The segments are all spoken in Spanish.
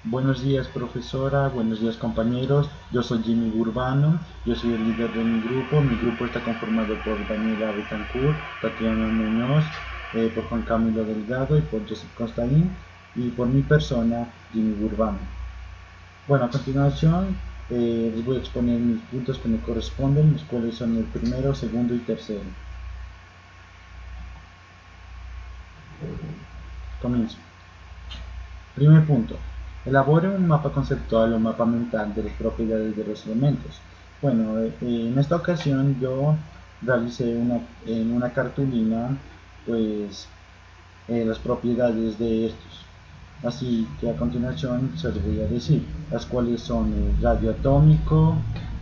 Buenos días profesora, buenos días compañeros, yo soy Jimmy Urbano, yo soy el líder de mi grupo está conformado por Daniela Betancourt, Tatiana Muñoz, por Juan Camilo Delgado y por Joseph Constaín y por mi persona, Jimmy Urbano. Bueno, a continuación les voy a exponer mis puntos que me corresponden, los cuales son el primero, segundo y tercero. Comienzo. Primer punto. Elabore un mapa conceptual o mapa mental de las propiedades de los elementos. Bueno, en esta ocasión yo realicé en una cartulina pues las propiedades de estos. Así que a continuación se les voy a decir, las cuales son el radio atómico,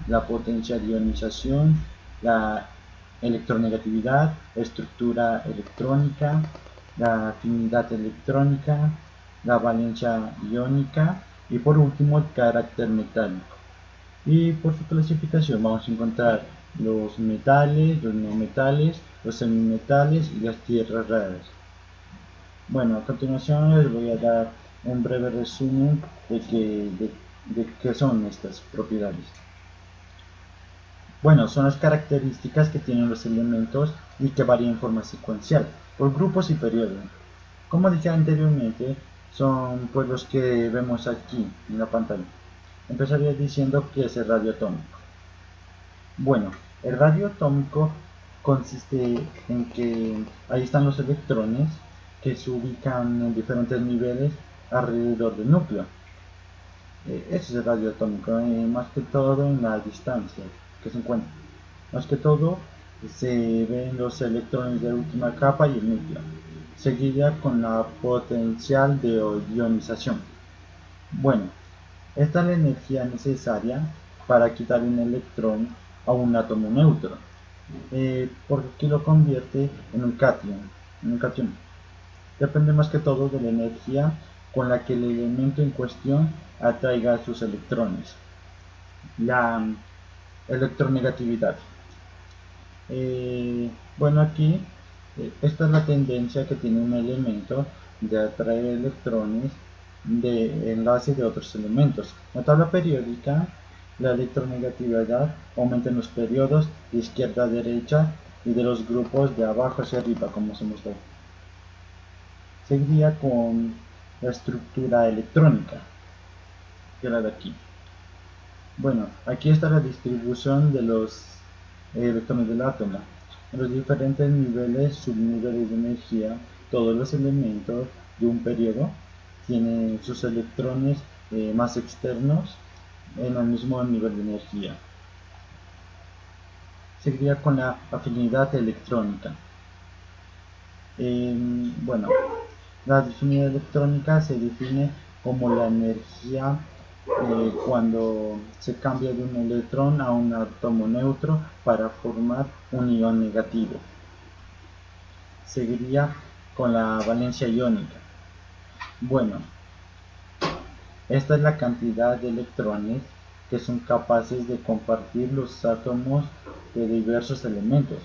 la potencia de ionización, la electronegatividad, estructura electrónica, la afinidad electrónica, la valencia iónica y por último el carácter metálico. Y por su clasificación vamos a encontrar los metales, los no metales, los semimetales y las tierras raras. Bueno, a continuación les voy a dar un breve resumen de qué son estas propiedades. Bueno, son las características que tienen los elementos y que varían en forma secuencial, por grupos y periodos. Como dije anteriormente, son pues los que vemos aquí en la pantalla. Empezaría diciendo que es el radio atómico. Bueno, el radio atómico consiste en que ahí están los electrones que se ubican en diferentes niveles alrededor del núcleo. Ese es el radio atómico, más que todo en la distancia que se encuentra. Más que todo se ven los electrones de la última capa y el núcleo, seguida con la potencial de ionización. Bueno, esta es la energía necesaria para quitar un electrón a un átomo neutro, porque lo convierte en un cation. Depende más que todo de la energía con la que el elemento en cuestión atraiga a sus electrones. La electronegatividad. Bueno, aquí esta es la tendencia que tiene un elemento de atraer electrones de enlace de otros elementos. En la tabla periódica, la electronegatividad aumenta en los periodos de izquierda a derecha y de los grupos de abajo hacia arriba, como se muestra. Seguiría con la estructura electrónica, que es la de aquí. Bueno, aquí está la distribución de los electrones del átomo. En los diferentes niveles, subniveles de energía, todos los elementos de un periodo tienen sus electrones más externos en el mismo nivel de energía. Seguiría con la afinidad electrónica. Bueno, la afinidad electrónica se define como la energía cuando se cambia de un electrón a un átomo neutro para formar un ion negativo. Seguiría con la valencia iónica. Bueno, esta es la cantidad de electrones que son capaces de compartir los átomos de diversos elementos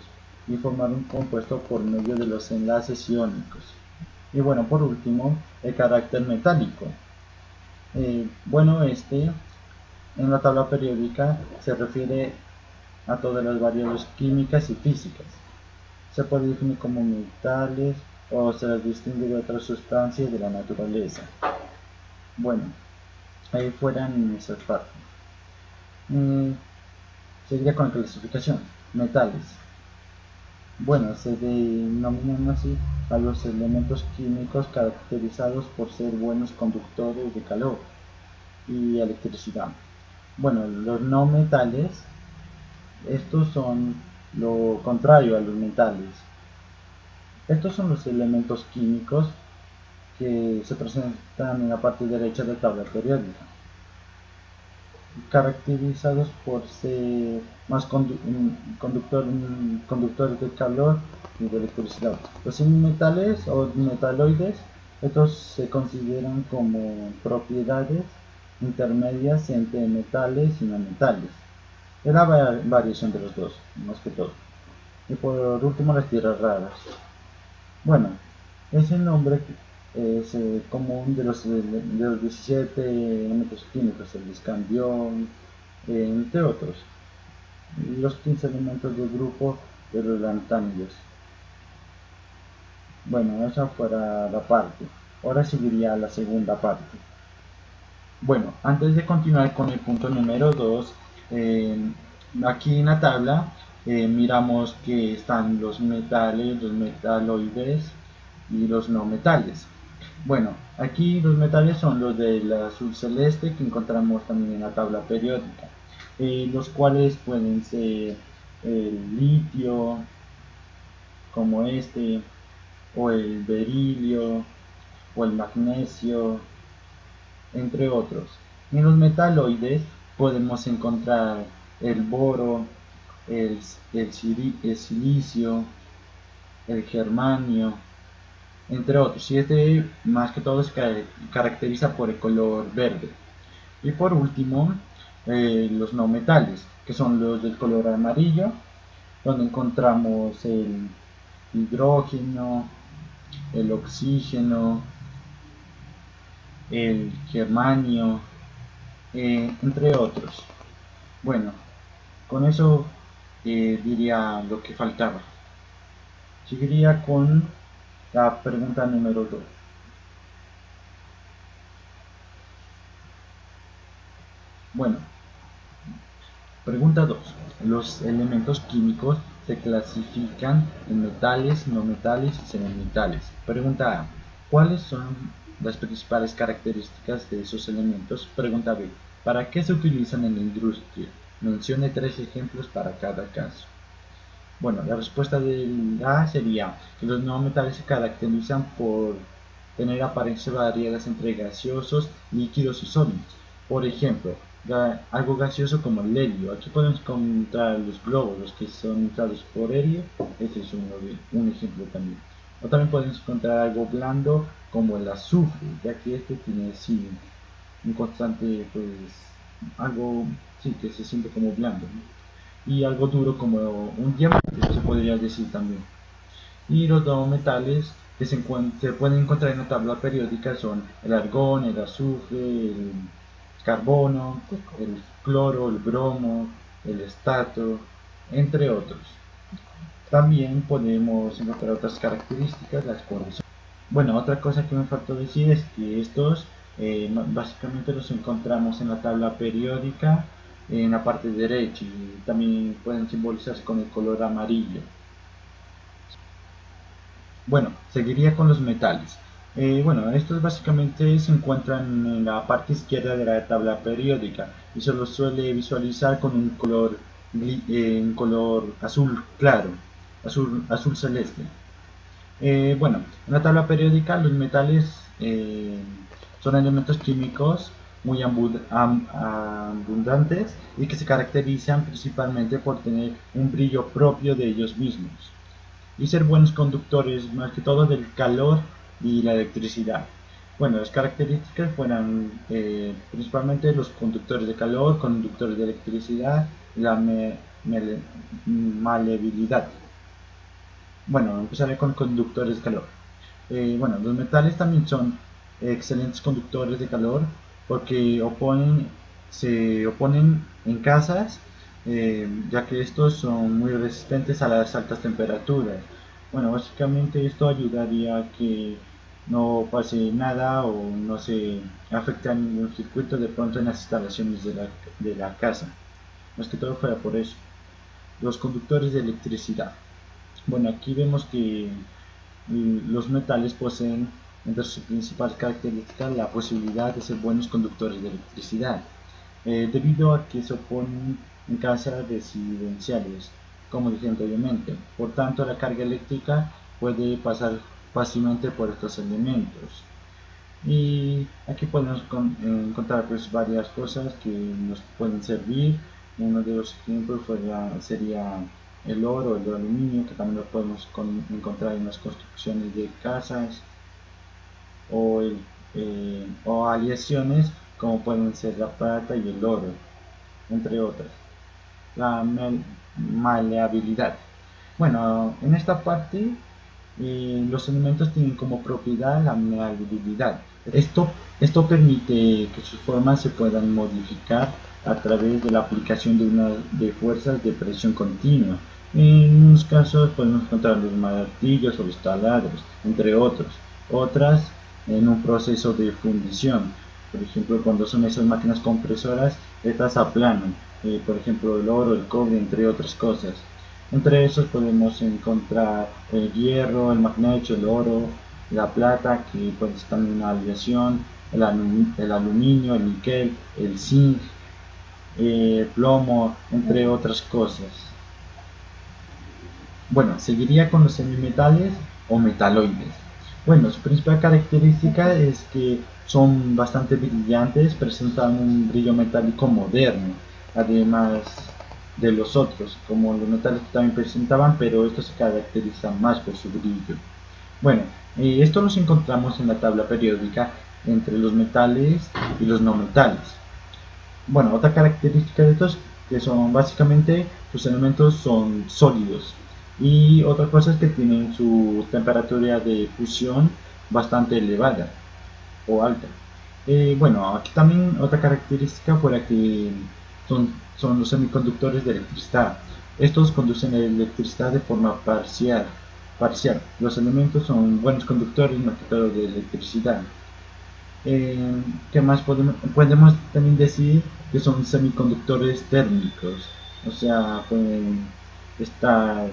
y formar un compuesto por medio de los enlaces iónicos. Y bueno, por último, el carácter metálico. Bueno, en la tabla periódica se refiere a todas las variables químicas y físicas. Se puede definir como metales o se las distingue de otras sustancias de la naturaleza. Bueno, ahí fueran esas partes. Seguiría con la clasificación. Metales. Bueno, se denominan así a los elementos químicos caracterizados por ser buenos conductores de calor y electricidad. Bueno, los no metales, estos son lo contrario a los metales. Estos son los elementos químicos que se presentan en la parte derecha de la tabla periódica, caracterizados por ser más conductores de calor y de electricidad. Los semimetales o metaloides, estos se consideran como propiedades intermedias entre metales y no metales. Es la variación de los dos, más que todo. Y por último, las tierras raras. Bueno, ese nombre es común de los 17 elementos químicos, el escandión, entre otros. Y los 15 elementos del grupo de los lantánidos. Bueno, esa fuera la parte. Ahora seguiría la segunda parte. Bueno, antes de continuar con el punto número 2, aquí en la tabla miramos que están los metales, los metaloides y los no metales. Bueno, aquí los metales son los del azul celeste que encontramos también en la tabla periódica, los cuales pueden ser el litio, como este, o el berilio, o el magnesio, entre otros. En los metaloides podemos encontrar el boro, el silicio, el germanio, entre otros. Y este más que todo se caracteriza por el color verde. Y por último, los no metales, que son los del color amarillo, donde encontramos el hidrógeno, el oxígeno, el germanio, entre otros. Bueno, con eso diría lo que faltaba. Seguiría con la pregunta número 2. Bueno, pregunta 2. Los elementos químicos se clasifican en metales, no metales y semimetales. Pregunta A. ¿Cuáles son las principales características de esos elementos? Pregunta B. ¿Para qué se utilizan en la industria? Mencione 3 ejemplos para cada caso. Bueno, la respuesta del A sería que los no metales se caracterizan por tener apariencias variadas entre gaseosos, líquidos y sólidos. Por ejemplo, algo gaseoso como el helio. Aquí podemos encontrar los globos, los que son usados por helio. Este es un ejemplo también. O también podemos encontrar algo blando como el azufre, ya que este tiene sí, un constante, pues, algo sí, que se siente como blando, ¿no? Y algo duro como un diamante, se podría decir también. Y los dos metales que se pueden encontrar en la tabla periódica son el argón, el azufre, el carbono, el cloro, el bromo, el estato, entre otros. También podemos encontrar otras características, las cuales son. Bueno, otra cosa que me faltó decir es que estos básicamente los encontramos en la tabla periódica en la parte derecha y también pueden simbolizarse con el color amarillo. Bueno, seguiría con los metales. Bueno, estos básicamente se encuentran en la parte izquierda de la tabla periódica y se los suele visualizar con un color azul claro, azul celeste. Bueno, en la tabla periódica los metales son elementos químicos muy abundantes y que se caracterizan principalmente por tener un brillo propio de ellos mismos y ser buenos conductores más que todo del calor y la electricidad. Bueno, las características fueran principalmente los conductores de calor, conductores de electricidad y la maleabilidad. Bueno, empezaré con conductores de calor. Bueno, los metales también son excelentes conductores de calor porque se oponen en casas, ya que estos son muy resistentes a las altas temperaturas. Bueno, básicamente esto ayudaría a que no pase nada o no se afecte a ningún circuito de pronto en las instalaciones de la casa. Más que todo fuera por eso. Los conductores de electricidad. Bueno, aquí vemos que los metales poseen entre sus principales características la posibilidad de ser buenos conductores de electricidad, debido a que se oponen en casas residenciales, como dije anteriormente. Por tanto, la carga eléctrica puede pasar fácilmente por estos elementos. Y aquí podemos encontrar pues varias cosas que nos pueden servir. Uno de los ejemplos sería el oro, el aluminio, que también lo podemos encontrar en las construcciones de casas, o aleaciones como pueden ser la plata y el oro, entre otras. La maleabilidad. Bueno, en esta parte Los elementos tienen como propiedad la maleabilidad. Esto permite que sus formas se puedan modificar a través de la aplicación de fuerzas de presión continua. En unos casos podemos encontrar los martillos o los taladros, entre otros. Otras en un proceso de fundición. Por ejemplo, cuando son esas máquinas compresoras, estas aplanan. Por ejemplo, el oro, el cobre, entre otras cosas. Entre esos podemos encontrar el hierro, el magnesio, el oro, la plata, que puede ser también una aleación, el aluminio, el níquel, el zinc, plomo, entre otras cosas. Bueno, seguiría con los semimetales o metaloides. Bueno, su principal característica es que son bastante brillantes, presentan un brillo metálico moderno, además de los otros, como los metales que también presentaban, pero estos se caracterizan más por su brillo. Bueno, esto los encontramos en la tabla periódica entre los metales y los no metales. Bueno, otra característica de estos que son básicamente sus elementos son sólidos, y otra cosa es que tienen su temperatura de fusión bastante elevada o alta. Bueno, aquí también otra característica fue la que son los semiconductores de electricidad. Estos conducen la electricidad de forma parcial. Los elementos son buenos conductores, más que todo, de electricidad. ¿Qué más podemos también decir? Que son semiconductores térmicos, o sea, pueden estar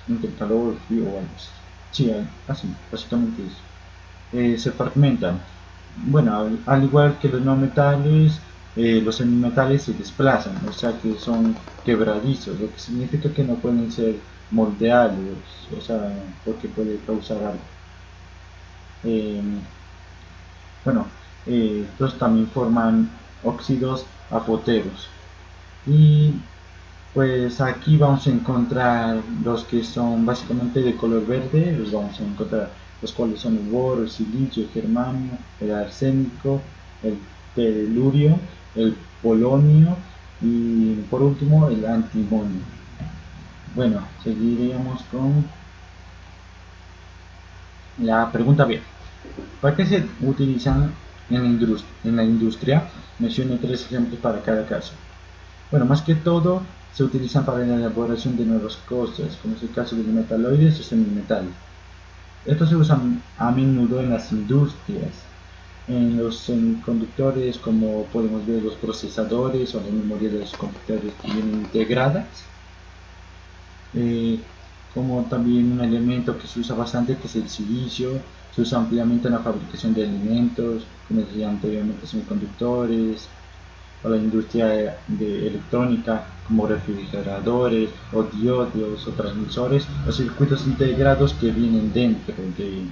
entre calor, frío o algo así. Sí, así, básicamente eso. Se fragmentan. Bueno, al igual que los no metales, los semimetales se desplazan, o sea que son quebradizos, lo que significa que no pueden ser moldeables, o sea, porque puede causar algo. Bueno, estos también forman óxidos apoteros. Y pues aquí vamos a encontrar los que son básicamente de color verde, los vamos a encontrar los cuales son el boro, el silicio, el germanio, el arsénico, el telurio, el polonio y por último el antimonio. Bueno, seguiríamos con la pregunta B. ¿Para qué se utilizan en la industria? Menciono 3 ejemplos para cada caso. Bueno, más que todo se utilizan para la elaboración de nuevas cosas, como es el caso de los metaloides o semimetales. Estos se usan a menudo en las industrias, en los semiconductores, como podemos ver los procesadores o la memoria de los computadores que vienen integradas, como también un elemento que se usa bastante, que es el silicio. Se usa ampliamente en la fabricación de alimentos, como decía anteriormente, semiconductores, o la industria de electrónica, como refrigeradores o diodos o transmisores o circuitos integrados que vienen dentro de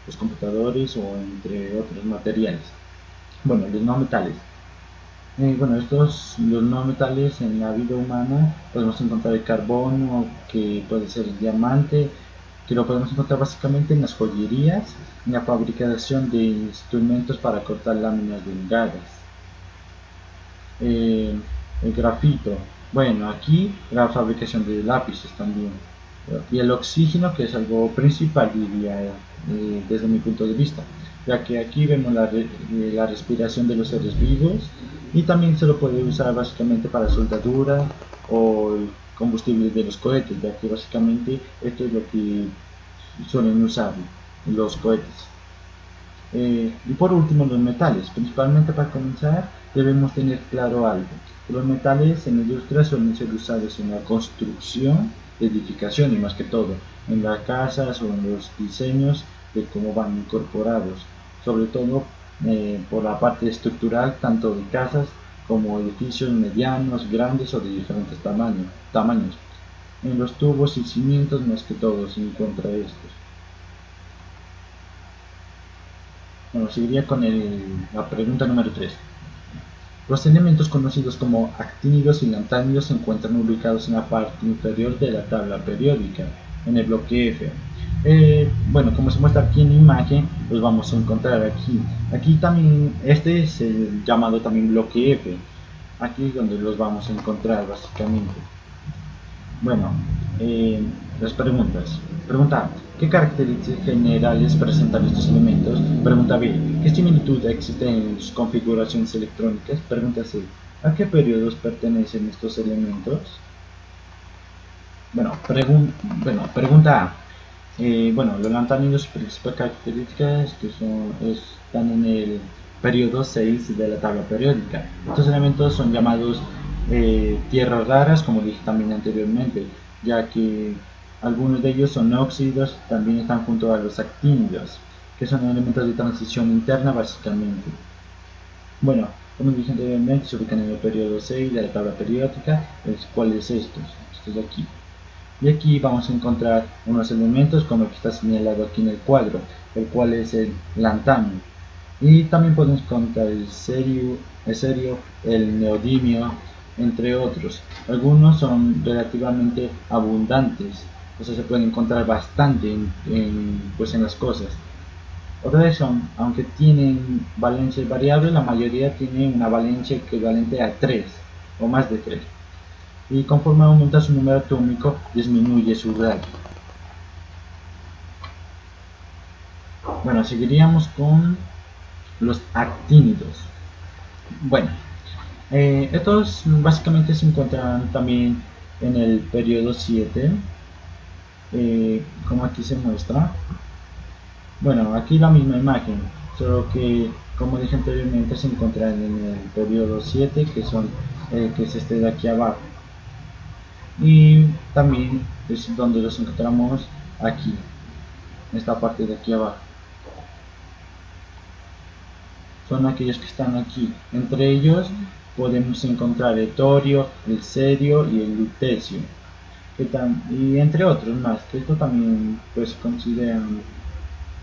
los computadores o entre otros materiales. Bueno, los no metales. Bueno, los no metales en la vida humana podemos encontrar el carbono, que puede ser el diamante, que lo podemos encontrar básicamente en las joyerías, en la fabricación de instrumentos para cortar láminas delgadas. El grafito, bueno, aquí la fabricación de lápices también, y el oxígeno, que es algo principal, diría, desde mi punto de vista, ya que aquí vemos la respiración de los seres vivos, y también se lo puede usar básicamente para soldadura o el combustible de los cohetes, ya que básicamente esto es lo que suelen usar los cohetes. Y por último, los metales. Principalmente, para comenzar, debemos tener claro algo: los metales en la industria suelen ser usados en la construcción de edificaciones, más que todo en las casas o en los diseños de cómo van incorporados, sobre todo por la parte estructural, tanto de casas como edificios medianos, grandes o de diferentes tamaños. En los tubos y cimientos, más que todo, se encuentra estos. Bueno, seguiría con la pregunta número 3. Los elementos conocidos como actínidos y lantánidos se encuentran ubicados en la parte inferior de la tabla periódica, en el bloque F. Bueno, como se muestra aquí en la imagen, los vamos a encontrar aquí. Aquí también, este es el llamado también bloque F. Aquí es donde los vamos a encontrar básicamente. Bueno, Las preguntas. Pregunta A. ¿Qué características generales presentan estos elementos? Pregunta B. ¿Qué similitud existe en sus configuraciones electrónicas? Pregunta C. ¿A qué periodos pertenecen estos elementos? Bueno, pregunta A. Los lantánidos, sus principales características están en el periodo 6 de la tabla periódica. Estos elementos son llamados tierras raras, como dije también anteriormente, ya que algunos de ellos son óxidos, también están junto a los actínidos, que son elementos de transición interna básicamente. Bueno, como dije anteriormente, se ubican en el periodo 6 de la tabla periódica, ¿cuáles estos de aquí? Y aquí vamos a encontrar unos elementos como el que está señalado aquí en el cuadro, el cual es el lantanio. Y también podemos encontrar el cerio, el neodimio, entre otros. Algunos son relativamente abundantes, o sea, se pueden encontrar bastante en las cosas. Otras son, aunque tienen valencia variable, la mayoría tiene una valencia equivalente a 3 o más de 3. Y conforme aumenta su número atómico, disminuye su radio. Bueno, seguiríamos con los actínidos. Bueno, estos básicamente se encuentran también en el periodo 7, como aquí se muestra. Bueno, aquí la misma imagen, solo que como dije anteriormente se encuentran en el periodo 7, que es este de aquí abajo. Y también es donde los encontramos aquí, en esta parte de aquí abajo. Son aquellos que están aquí. Entre ellos podemos encontrar el torio, el cerio y el lutecio, y entre otros más, que esto también pues consideran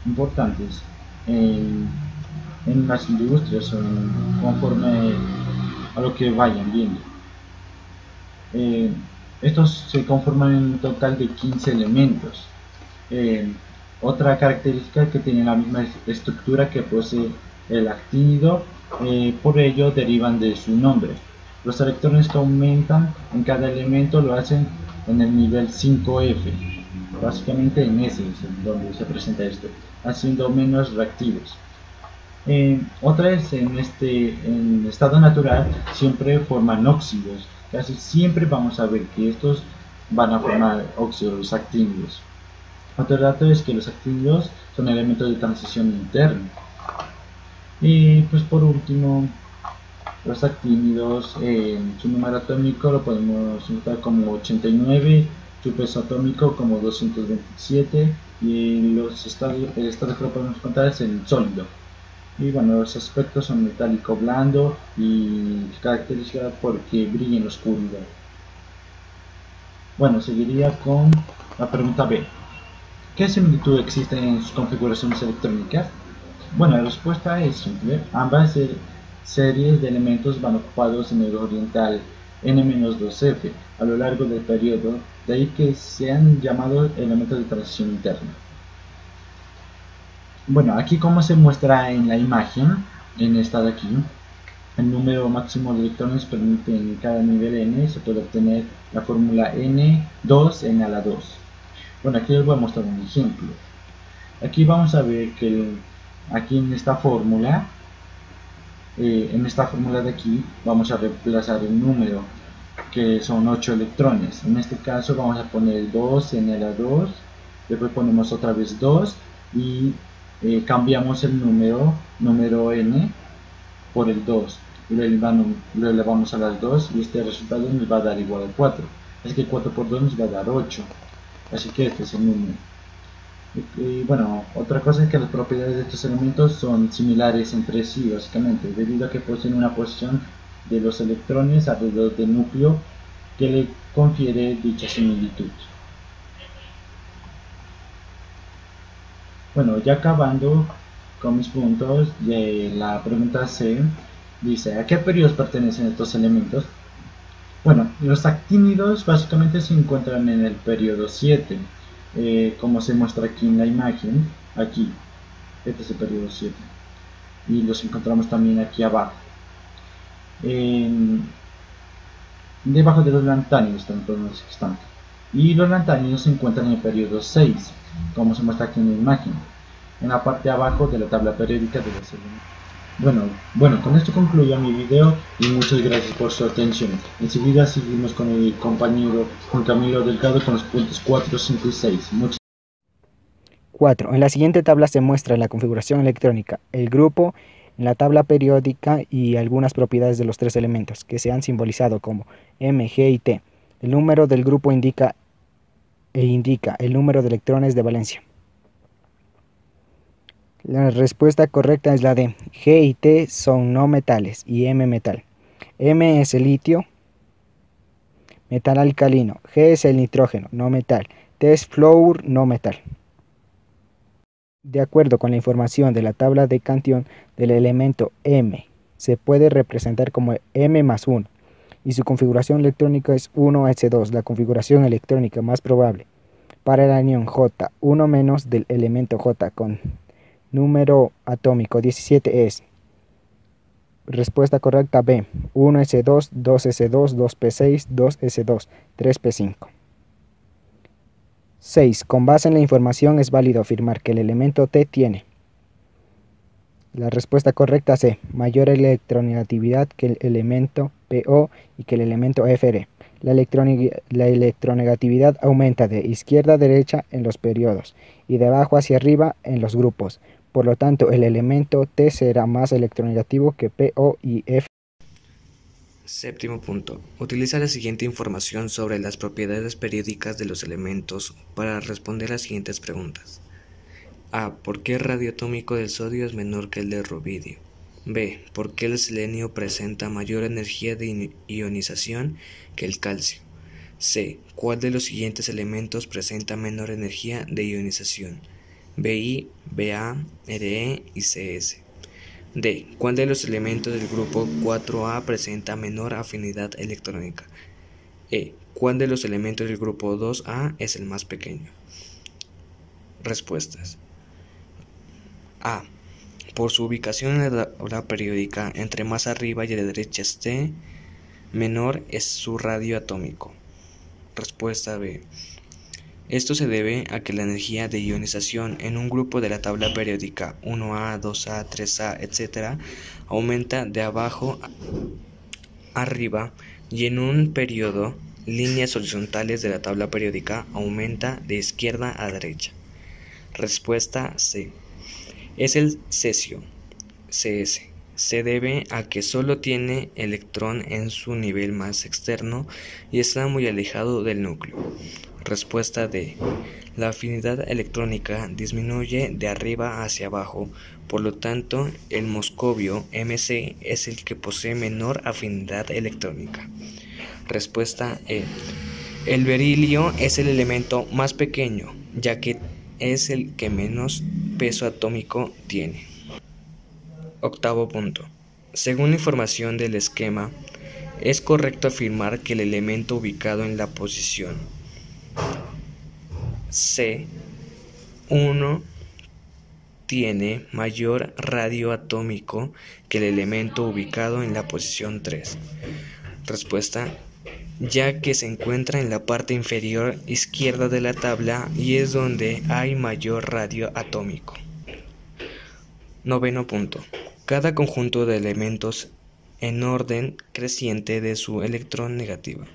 importantes en las industrias o conforme a lo que vayan viendo. Estos se conforman en un total de 15 elementos. Otra característica que tiene la misma estructura que posee el actínido, por ello derivan de su nombre. Los electrones que aumentan en cada elemento lo hacen en el nivel 5F, básicamente en ese es donde se presenta esto, haciendo menos reactivos. Otra es en estado natural siempre forman óxidos. Casi siempre vamos a ver que estos van a formar óxidos actínidos. Otro dato es que los actínidos son elementos de transición interna. Y pues por último, los actínidos, su número atómico lo podemos notar como 89, su peso atómico como 227 y el estado que lo podemos encontrar es el sólido. Y bueno, los aspectos son metálico blando y característica porque brilla en la oscuridad. Bueno, seguiría con la pregunta B. ¿Qué similitud existe en sus configuraciones electrónicas? Bueno, la respuesta es simple. Ambas series de elementos van ocupados en el oriental N-2F a lo largo del periodo, de ahí que sean llamados elementos de transición interna. Bueno, aquí como se muestra en la imagen, en esta de aquí, el número máximo de electrones permite en cada nivel n se puede obtener la fórmula N2 a la 2. Bueno, aquí les voy a mostrar un ejemplo. Aquí vamos a ver que aquí en esta fórmula de aquí vamos a reemplazar el número, que son 8 electrones. En este caso vamos a poner 2 a la 2, después ponemos otra vez 2 y cambiamos el número n por el 2, lo elevamos a las 2 y este resultado nos va a dar igual a 4. Así que 4 por 2 nos va a dar 8. Así que este es el número. Y bueno, otra cosa es que las propiedades de estos elementos son similares entre sí, básicamente, debido a que poseen una posición de los electrones alrededor del núcleo que le confiere dicha similitud. Bueno, ya acabando con mis puntos, de la pregunta C dice: ¿a qué periodos pertenecen estos elementos? Bueno, los actínidos básicamente se encuentran en el periodo 7, como se muestra aquí en la imagen. Aquí, este es el periodo 7, y los encontramos también aquí abajo. Debajo de los lantánidos están. y los lantánidos se encuentran en el periodo 6, como se muestra aquí en la imagen, en la parte de abajo de la tabla periódica de los elementos. Bueno, con esto concluyo mi video y muchas gracias por su atención. Enseguida seguimos con el compañero Juan Camilo Delgado con los puntos 4, 5 y 6. 4. En la siguiente tabla se muestra la configuración electrónica, el grupo, en la tabla periódica y algunas propiedades de los tres elementos, que se han simbolizado como M, G y T. El número del grupo indica el número de electrones de valencia. La respuesta correcta es la D. G y T son no metales y M metal. M es el litio, metal alcalino. G es el nitrógeno, no metal. T es flúor, no metal. De acuerdo con la información de la tabla de Cantillon del elemento M, se puede representar como M más 1 y su configuración electrónica es 1s2, la configuración electrónica más probable. Para el anión J, 1 menos del elemento J con número atómico 17 es. Respuesta correcta B, 1s2, 2s2, 2p6, 2s2, 3p5. 6. Con base en la información es válido afirmar que el elemento T tiene. La respuesta correcta C. Mayor electronegatividad que el elemento PO y que el elemento Fr. La electronegatividad aumenta de izquierda a derecha en los periodos y de abajo hacia arriba en los grupos. Por lo tanto, el elemento T será más electronegativo que PO y F. Séptimo punto. Utiliza la siguiente información sobre las propiedades periódicas de los elementos para responder las siguientes preguntas. A. ¿Por qué el radio atómico del sodio es menor que el del rubidio? B. ¿Por qué el selenio presenta mayor energía de ionización que el calcio? C. ¿Cuál de los siguientes elementos presenta menor energía de ionización? Bi, Ba, Re y Cs. D. ¿Cuál de los elementos del grupo 4A presenta menor afinidad electrónica? E. ¿Cuál de los elementos del grupo 2A es el más pequeño? Respuestas. A. Por su ubicación en la tabla periódica, entre más arriba y a la derecha esté, menor es su radio atómico. Respuesta B. Esto se debe a que la energía de ionización en un grupo de la tabla periódica 1A, 2A, 3A, etc. aumenta de abajo a arriba y en un periodo líneas horizontales de la tabla periódica aumenta de izquierda a derecha. Respuesta C. Es el cesio, Cs. Se debe a que solo tiene electrón en su nivel más externo y está muy alejado del núcleo. Respuesta D. La afinidad electrónica disminuye de arriba hacia abajo, por lo tanto el moscovio Mc es el que posee menor afinidad electrónica. Respuesta E. El berilio es el elemento más pequeño, ya que es el que menos peso atómico tiene. Octavo punto. Según la información del esquema, es correcto afirmar que el elemento ubicado en la posición C1 tiene mayor radio atómico que el elemento ubicado en la posición 3. Respuesta: ya que se encuentra en la parte inferior izquierda de la tabla y es donde hay mayor radio atómico. Noveno punto. Cada conjunto de elementos en orden creciente de su electrón negativa.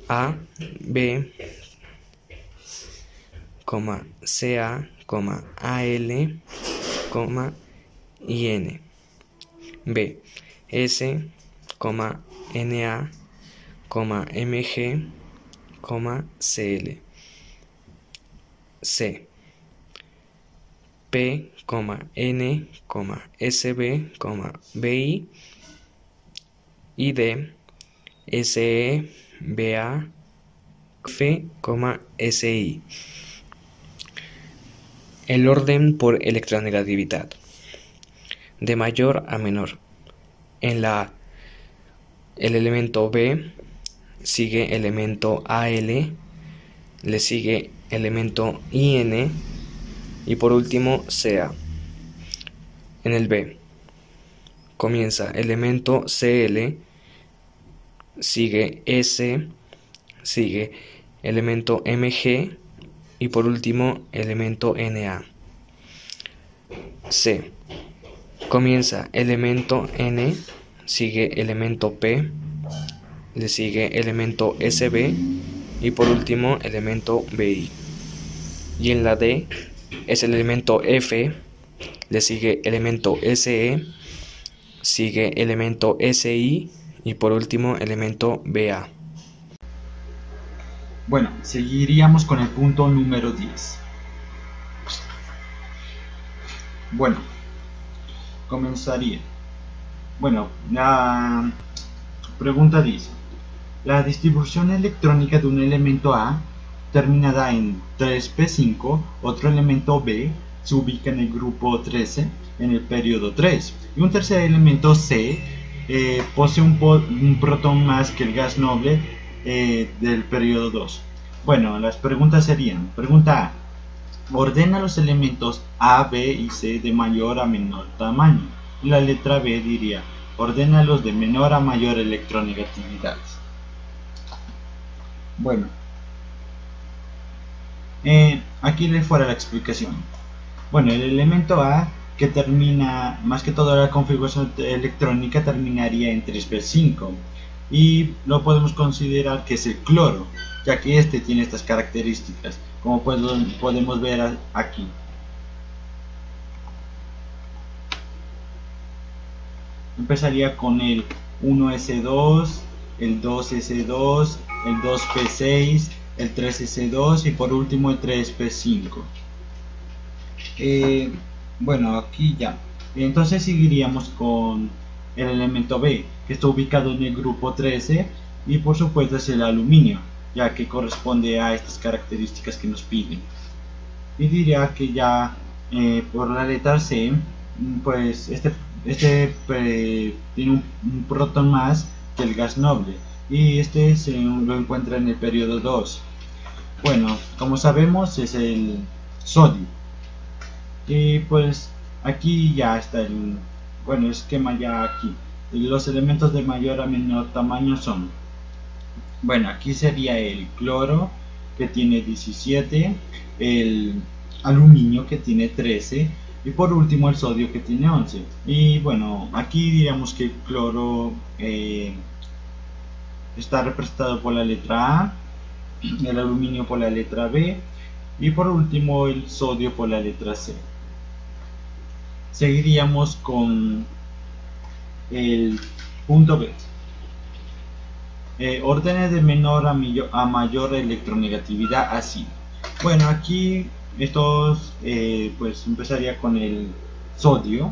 A, B, Ca, Al, y N. B, S, Na, Mg, Cl. C, P, N, Sb, Bi y D, Se, Ba, F, Si. El orden por electronegatividad, de mayor a menor. En la A, el elemento B sigue elemento Al, le sigue elemento In y por último Ca. En el B comienza elemento Cl, sigue S, sigue elemento Mg y por último elemento Na. C. Comienza elemento N, sigue elemento P, le sigue elemento Sb y por último elemento Bi. Y en la D es el elemento F, le sigue elemento Se, sigue elemento Si y por último elemento Ba. Bueno, seguiríamos con el punto número 10. Bueno, comenzaría. Bueno, la pregunta dice: la distribución electrónica de un elemento A terminada en 3p5, otro elemento B se ubica en el grupo 13 en el periodo 3 y un tercer elemento C posee un protón más que el gas noble del periodo 2. Bueno, las preguntas serían: pregunta A, ordena los elementos A, B y C de mayor a menor tamaño. Y la letra B diría: ordénalos de menor a mayor electronegatividad. Bueno, aquí le fuera la explicación. Bueno, el elemento A, que termina, más que todo la configuración electrónica, terminaría en 3p5 y lo podemos considerar que es el cloro, ya que este tiene estas características, como podemos ver aquí. Empezaría con el 1s2, el 2s2, el 2p6, el 3s2 y por último el 3p5. Bueno, aquí ya. Entonces seguiríamos con el elemento B, que está ubicado en el grupo 13 y por supuesto es el aluminio, ya que corresponde a estas características que nos piden. Y diría que ya por la letra C, pues este tiene un protón más que el gas noble y este se lo encuentra en el periodo 2. Bueno, como sabemos es el sodio. Y pues aquí ya está el esquema ya aquí. Los elementos de mayor a menor tamaño son, bueno, aquí sería el cloro, que tiene 17, el aluminio, que tiene 13 y por último el sodio, que tiene 11. Y bueno, aquí diríamos que el cloro está representado por la letra A, el aluminio por la letra B y por último el sodio por la letra C. Seguiríamos con el punto B. Órdenes de menor a mayor electronegatividad así. Bueno, aquí estos pues empezaría con el sodio,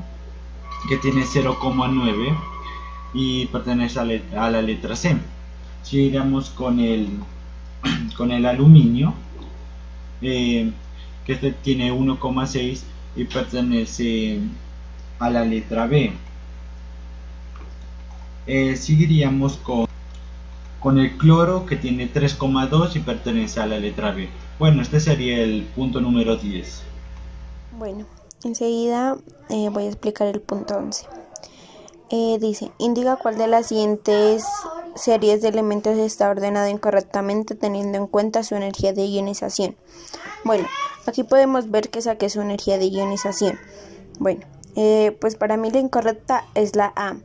que tiene 0,9 y pertenece a la letra C. Seguiríamos con el aluminio, que este tiene 1,6 y pertenece a la letra B. Seguiríamos con el cloro, que tiene 3,2 y pertenece a la letra B. Bueno, este sería el punto número 10. Bueno, enseguida voy a explicar el punto 11. Dice: indica cuál de las siguientes series de elementos está ordenado incorrectamente teniendo en cuenta su energía de ionización. Bueno, aquí podemos ver que saqué su energía de ionización. Bueno, pues para mí la incorrecta es la A,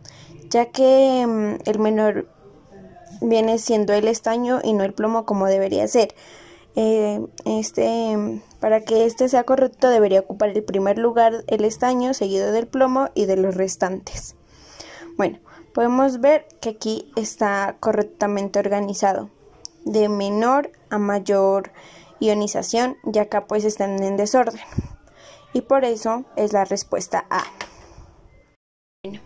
ya que el menor viene siendo el estaño y no el plomo como debería ser. Para que este sea correcto debería ocupar el primer lugar el estaño, seguido del plomo y de los restantes. Bueno, podemos ver que aquí está correctamente organizado, de menor a mayor ionización, y acá pues están en desorden, y por eso es la respuesta A. Bueno,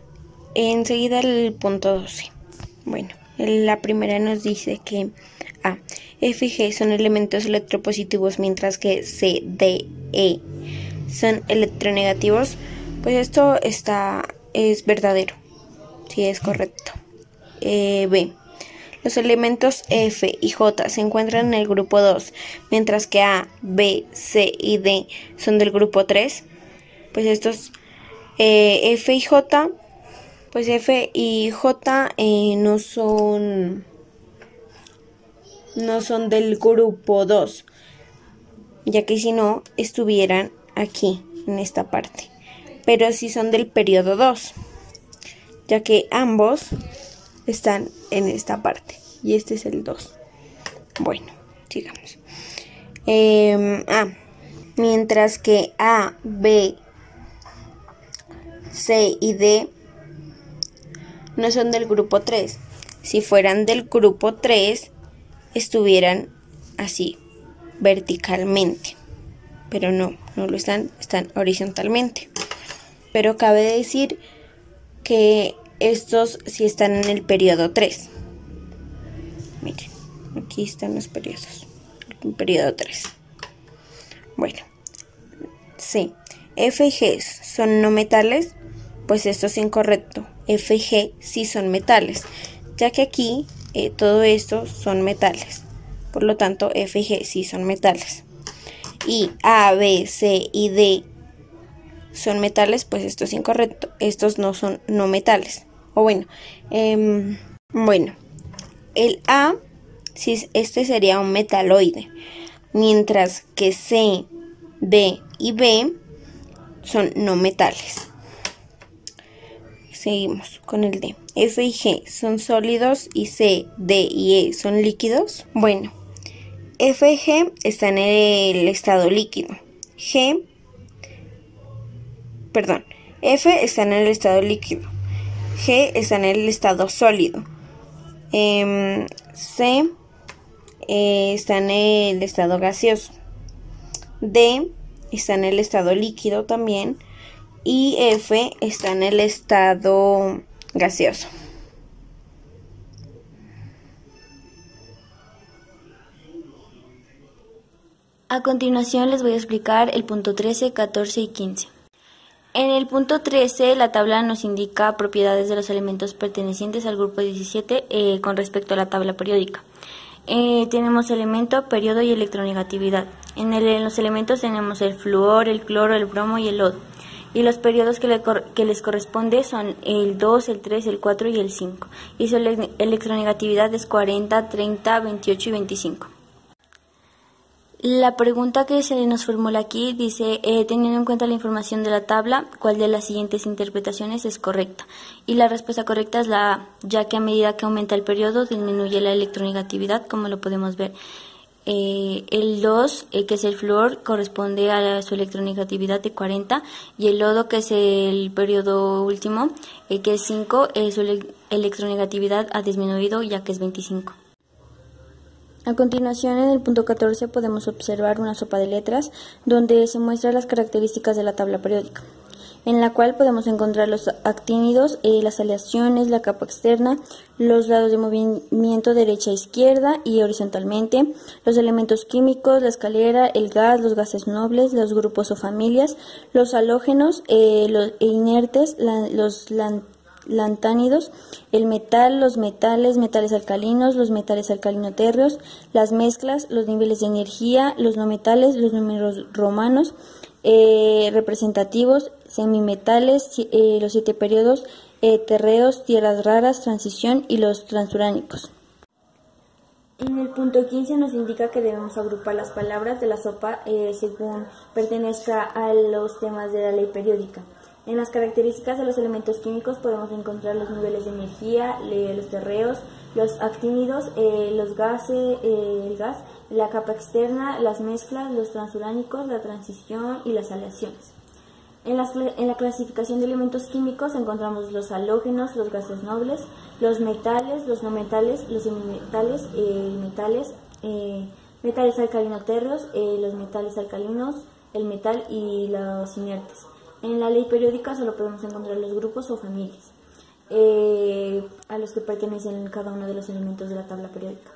enseguida el punto 12. Bueno, la primera nos dice que A, F y G son elementos electropositivos, mientras que C, D, E son electronegativos. Pues esto es verdadero, sí, es correcto. B, los elementos F y J se encuentran en el grupo 2, mientras que A, B, C y D son del grupo 3. Pues estos F y J, pues F y J no son no son del grupo 2, ya que si no estuvieran aquí en esta parte, pero sí son del periodo 2, ya que ambos están en esta parte y este es el 2. Bueno, sigamos. Mientras que A, B, C y D no son del grupo 3. Si fueran del grupo 3, estuvieran así, verticalmente. Pero no lo están horizontalmente. Pero cabe decir que estos sí están en el periodo 3. Miren, aquí están los periodos. El periodo 3. Bueno, C. F y G son no metales, pues esto es incorrecto. F y G sí son metales, ya que aquí todo esto son metales. Por lo tanto, F y G sí son metales. Y A, B, C y D son metales, pues esto es incorrecto. Estos no son no metales. O bueno, el A, este sería un metaloide, mientras que C, D y B son no metales. Seguimos con el D. F y G son sólidos y C, D y E son líquidos. Bueno, F y G están en el estado líquido. F está en el estado líquido. G está en el estado sólido. C está en el estado gaseoso. D está en el estado líquido también. Y F está en el estado gaseoso. A continuación les voy a explicar el punto 13, 14 y 15. En el punto 13 la tabla nos indica propiedades de los elementos pertenecientes al grupo 17 con respecto a la tabla periódica. Tenemos elemento, periodo y electronegatividad. En los elementos tenemos el flúor, el cloro, el bromo y el lodo. Y los periodos que les corresponde son el 2, el 3, el 4 y el 5. Y su electronegatividad es 40, 30, 28 y 25. La pregunta que se nos formula aquí dice, teniendo en cuenta la información de la tabla, ¿cuál de las siguientes interpretaciones es correcta? Y la respuesta correcta es la A, ya que a medida que aumenta el periodo disminuye la electronegatividad, como lo podemos ver. El 2, que es el flúor, corresponde a su electronegatividad de 40, y el lodo, que es el periodo último, que es 5, su electronegatividad ha disminuido, ya que es 25. A continuación, en el punto 14 podemos observar una sopa de letras donde se muestran las características de la tabla periódica, en la cual podemos encontrar los actínidos, las aleaciones, la capa externa, los lados de movimiento derecha e izquierda y horizontalmente, los elementos químicos, la escalera, el gas, los gases nobles, los grupos o familias, los halógenos, los inertes, los lantánidos, el metal, los metales alcalinos, los metales alcalino-térreos, las mezclas, los niveles de energía, los no metales, los números romanos, representativos, semimetales, los 7 periodos, terreos, tierras raras, transición y los transuránicos. En el punto 15 nos indica que debemos agrupar las palabras de la sopa según pertenezca a los temas de la ley periódica. En las características de los elementos químicos podemos encontrar los niveles de energía, los terreos, los actínidos, los gases, el gas, la capa externa, las mezclas, los transuránicos, la transición y las aleaciones. En la clasificación de elementos químicos encontramos los halógenos, los gases nobles, los metales, los no metales, los semimetales, metales alcalino-térreos, los metales alcalinos, el metal y los inertes. En la ley periódica solo podemos encontrar los grupos o familias a los que pertenecen cada uno de los elementos de la tabla periódica.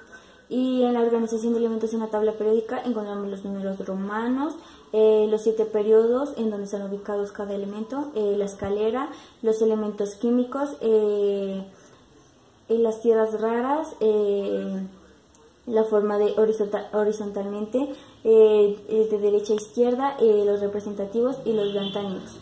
Y en la organización de elementos en la tabla periódica encontramos los números romanos, los 7 periodos en donde están ubicados cada elemento, la escalera, los elementos químicos, las tierras raras, la forma de horizontalmente, de derecha a izquierda, los representativos y los lantánidos.